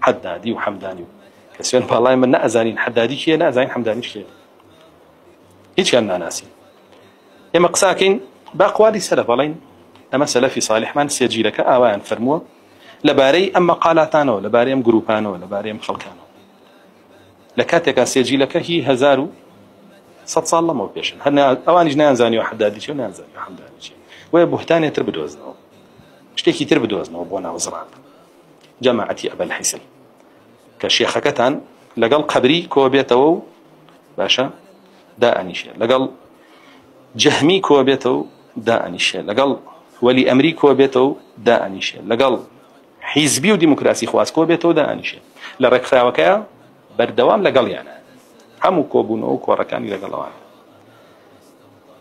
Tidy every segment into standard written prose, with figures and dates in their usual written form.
حدادي وحمداني كسوين بالله من نأزانين حدادي شيء نأزانين حمداني شيء هيك كان ناسي إما قساكين بأقوال سلف علين أما سلفي صالح من سيجي لك آوان فرموه لباري أما قالاتانو لباري أم جروبانو لباري أم خلقانو لكاتك سيجي لك هي هزارو صد صار الله مو بيشن هن أواني جنان زاني وحدادي شو نان زاني وحمداني شيء وبهتان يتربدوزنا اشتكي تربدوزنا وبونا وزرعنا جماعتي أبا الحسن كشيخ كتان لقل قبري كوبيتو باشا داء شيء لقل جهمي كوبيتو داء شيء لقل ولي أمري كوبيتو داء شيء لقل حزبي وديمقراطي خواص كوبيتو داء شيء لركخا وكا بردوام لقل يعني همو كوبونو وكوركاني لقل وان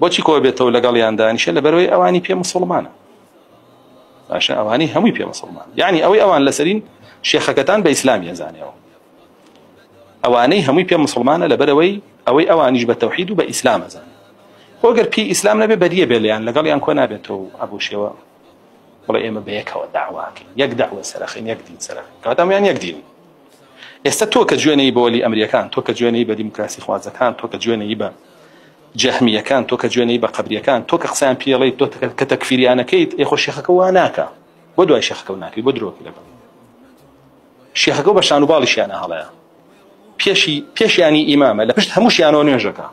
بوشي كوبيتو لقل يعني داء شيء لبروي أواني بيا مسلمانة باشا أواني همي بيا مسلمان يعني أوي أوان لسرين شيخ كتان بإسلام يزاني أواني همي بيا مسلمانة لبروي أوي أوانيش بالتوحيد وبإسلام زاني وقر بي إسلام نبي بديه بيلي يعني لقال يعني كون أبيتو أبو شوا والله إما بيك ودعواك يك دعوة سرخين يك دين سرخين كاتم يعني يك دين استتوك جواني بولي أمريكان توك جواني بديمقراطي خوازكان توك جواني با جهمية كان توك جواني با قبرية كان توك قسام بيلي توك كتكفيري أنا كيت يخو شيخك واناك بدو أي شيخك وناك بدروك لقال شيخك وبشانو بالش يعني هلا بيش يعني إمامة لا بيش هموش يعني ونيجكا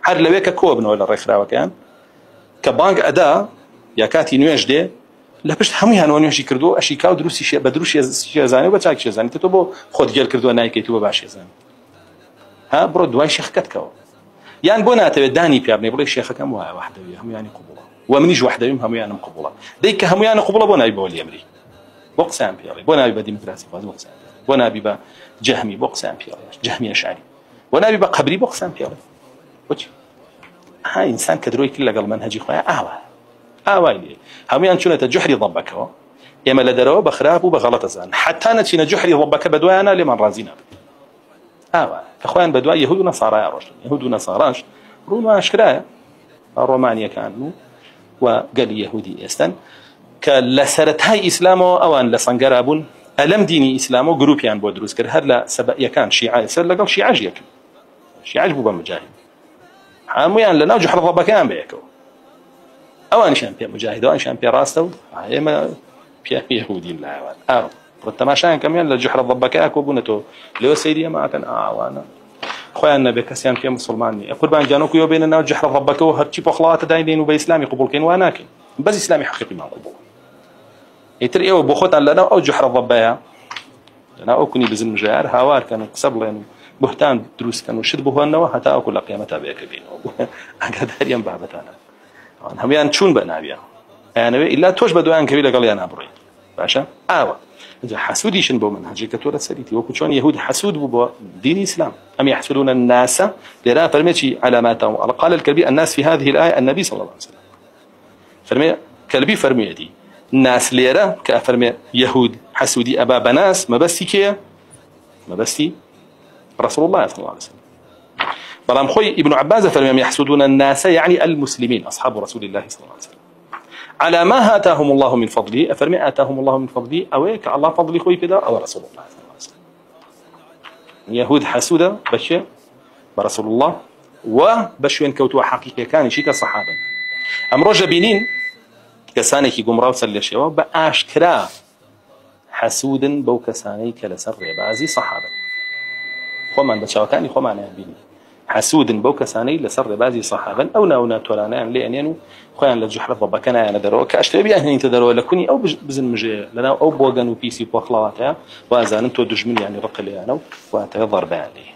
هر لويك كوبن ولا ريخراوكان كبانك أدا يا كاتي نيوش دي لا بيش همي هنو نيوشي كردو أشي كاو دروسي شيء بدروش يزاني وبتشاك يزاني تتوبو خد جيل كردو نايكي تبو باش يزاني ها برو دواي شيخ كتكو يعني بونا تبداني بيابني بقول شيخ كم واحدة هم يعني قبولة ومنيج واحدة هم يعني مقبولة ديك هم يعني قبولة بونا يبولي أمري بقسم بيالي بونا يبقى ديمقراطي فاز بقسم بونا بيبقى جهمي بقسم بيالي جهمي أشعري بونا بيبقى قبري بقسم بيالي وش هاي إنسان كدروي كله قال منهجي خويا لي هم ينشون تجحري ضبك هو يا ملدرو بخراب وبغلط زان حتى نتشين جحري ضبك بدوانا لمن رازينا فخوان بدوا يهود ونصارى يا رجل يهود ونصاراش روما أشكرايا رومانيا كانوا وقال يهودي استن كلسرت هاي إسلامه أوان لسنجرابون ألم ديني إسلامه جروبيان بودروس كر هلا سبق يكان شيعة سر لقال شيعة جيك شيعة بوبا مجاهد عميان لنا جحر ضبك أم بيكو أوان شامبيون مجاهد أوان شامبيون راستو ما بيا يهودي لا والتماشان كمان لجحر ضبك أكو بنتو لو سيدي ما كان وانا خويا النبي كسيان في مسلماني قربان جانوك يو بيننا جحر ضبك وهرتشي بخلات داينين وبإسلامي قبول كين واناكن بس إسلامي حقيقي ما قبول يتري أو بخوت لنا أو جحر ضبايا لنا أو كني بزن مجار هوار كانوا قصبلين بهتان دروس كانوا شد بهونا حتى أكل قيامتها بيك بينه أقدر يوم بعبتانا هم يعني شون بنابيا يعني إلا توش بدوان كبيرة قال أنا بري باشا إذا حسوديشن بو منهجي كتورة سريتي وكشون يهود حسود بو دين الإسلام أم يحسدون الناس لرا فرميتي علاماتهم قال الكلبي الناس في هذه الآية النبي صلى الله عليه وسلم فرمي كلبي فرمي دي الناس لرا كفرمي يهود حسودي أبا بناس ما بسي رسول الله صلى الله عليه وسلم بلام خوي ابن عباس فرمي يحسدون الناس يعني المسلمين أصحاب رسول الله صلى الله عليه وسلم على ما آتاهم الله من فضله أفرمي آتاهم الله من فضله أويك الله فضلي خوي كذا أو رسول الله صلى الله عليه وسلم يهود حسودة بشي برسول الله وبشوين كوتوا حقيقة كان شيك الصحابة أمر جبينين كساني كي قمراو سلي الشباب بأشكرا حسودا بو كساني كلسر بازي صحابة خمان بشاوكاني خمان يبيني حسود بو كساني لسر بازي صحابا أو ناونا تورانان لأنينو خوان لجحر ضبكنا أنا درو كأشتري بيان هني تدرو لكوني أو بزن مجي لنا أو بوغان وبيسي بوخلواتها وأزان انتو دجمن يعني رقل يعني وأنت ضربان لي